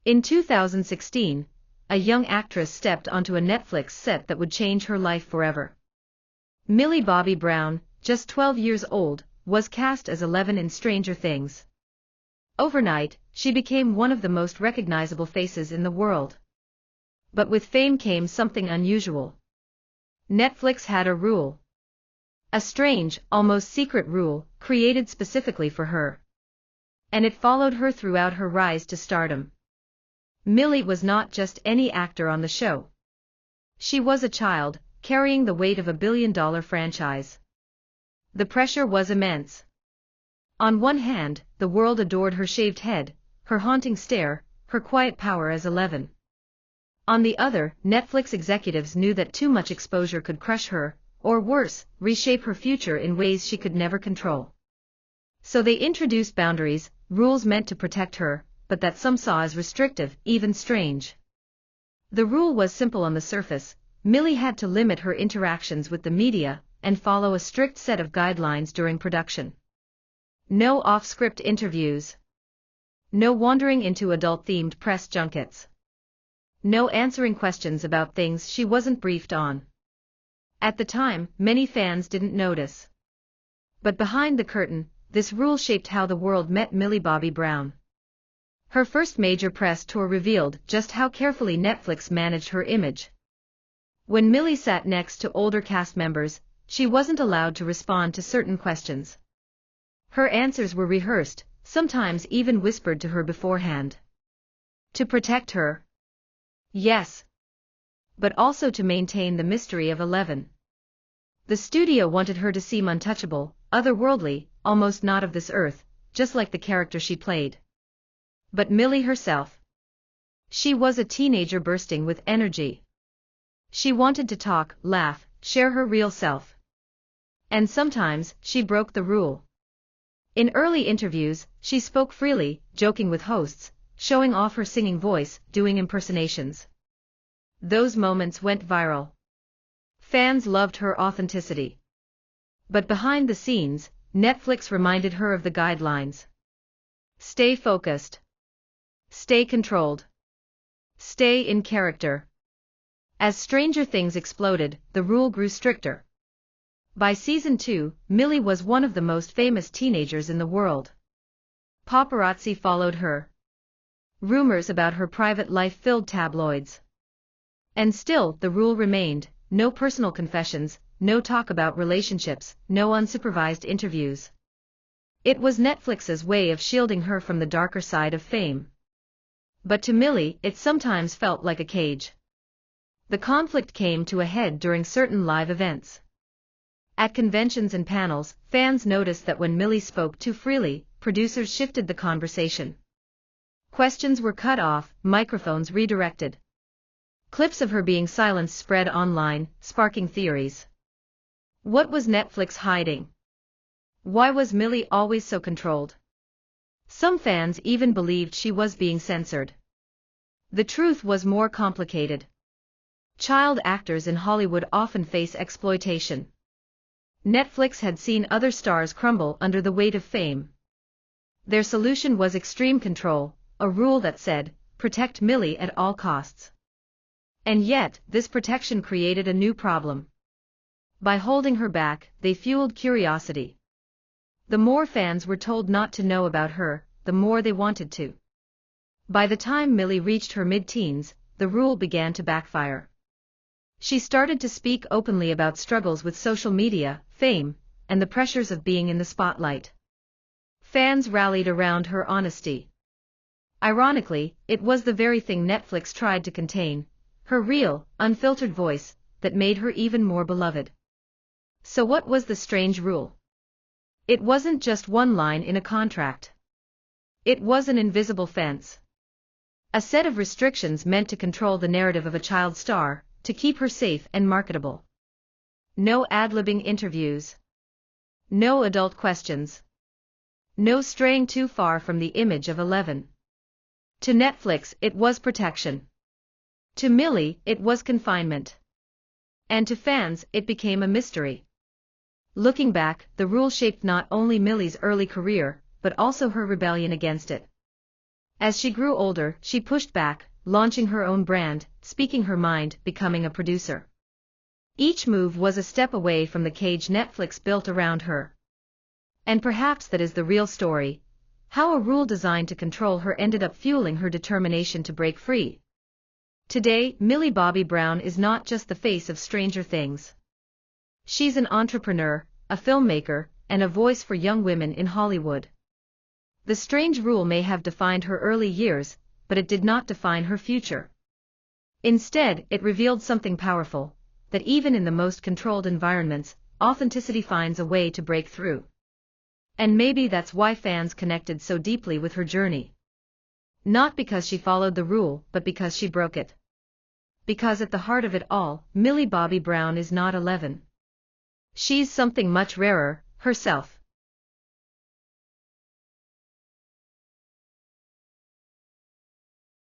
In 2016, a young actress stepped onto a Netflix set that would change her life forever. Millie Bobby Brown, just 12 years old, was cast as 11 in Stranger Things. Overnight, she became one of the most recognizable faces in the world. But with fame came something unusual. Netflix had a rule. A strange, almost secret rule, created specifically for her. And it followed her throughout her rise to stardom. Millie was not just any actor on the show. She was a child, carrying the weight of a billion-dollar franchise. The pressure was immense. On one hand, the world adored her shaved head, her haunting stare, her quiet power as 11. On the other, Netflix executives knew that too much exposure could crush her, or worse, reshape her future in ways she could never control. So they introduced boundaries, rules meant to protect her, but that some saw as restrictive, even strange. The rule was simple on the surface: Millie had to limit her interactions with the media, and follow a strict set of guidelines during production. No off-script interviews. No wandering into adult-themed press junkets. No answering questions about things she wasn't briefed on. At the time, many fans didn't notice. But behind the curtain, this rule shaped how the world met Millie Bobby Brown. Her first major press tour revealed just how carefully Netflix managed her image. When Millie sat next to older cast members, she wasn't allowed to respond to certain questions. Her answers were rehearsed, sometimes even whispered to her beforehand. To protect her? Yes. But also to maintain the mystery of 11. The studio wanted her to seem untouchable, otherworldly, almost not of this earth, just like the character she played. But Millie herself? She was a teenager bursting with energy. She wanted to talk, laugh, share her real self. And sometimes, she broke the rule. In early interviews, she spoke freely, joking with hosts, showing off her singing voice, doing impersonations. Those moments went viral. Fans loved her authenticity. But behind the scenes, Netflix reminded her of the guidelines. Stay focused. Stay controlled. Stay in character. As Stranger Things exploded, the rule grew stricter. By season 2, Millie was one of the most famous teenagers in the world. Paparazzi followed her. Rumors about her private life filled tabloids. And still, the rule remained: no personal confessions, no talk about relationships, no unsupervised interviews. It was Netflix's way of shielding her from the darker side of fame. But to Millie, it sometimes felt like a cage. The conflict came to a head during certain live events. At conventions and panels, fans noticed that when Millie spoke too freely, producers shifted the conversation. Questions were cut off, microphones redirected. Clips of her being silenced spread online, sparking theories. What was Netflix hiding? Why was Millie always so controlled? Some fans even believed she was being censored. The truth was more complicated. Child actors in Hollywood often face exploitation. Netflix had seen other stars crumble under the weight of fame. Their solution was extreme control, a rule that said, protect Millie at all costs. And yet, this protection created a new problem. By holding her back, they fueled curiosity. The more fans were told not to know about her, the more they wanted to. By the time Millie reached her mid-teens, the rule began to backfire. She started to speak openly about struggles with social media, fame, and the pressures of being in the spotlight. Fans rallied around her honesty. Ironically, it was the very thing Netflix tried to contain, her real, unfiltered voice, that made her even more beloved. So what was the strange rule? It wasn't just one line in a contract. It was an invisible fence. A set of restrictions meant to control the narrative of a child star, to keep her safe and marketable. No ad-libbing interviews. No adult questions. No straying too far from the image of 11. To Netflix, it was protection. To Millie, it was confinement. And to fans, it became a mystery. Looking back, the rule shaped not only Millie's early career, but also her rebellion against it. As she grew older, she pushed back, launching her own brand, speaking her mind, becoming a producer. Each move was a step away from the cage Netflix built around her. And perhaps that is the real story, how a rule designed to control her ended up fueling her determination to break free. Today, Millie Bobby Brown is not just the face of Stranger Things. She's an entrepreneur, a filmmaker, and a voice for young women in Hollywood. The strange rule may have defined her early years, but it did not define her future. Instead, it revealed something powerful, that even in the most controlled environments, authenticity finds a way to break through. And maybe that's why fans connected so deeply with her journey. Not because she followed the rule, but because she broke it. Because at the heart of it all, Millie Bobby Brown is not 11. She's something much rarer, herself.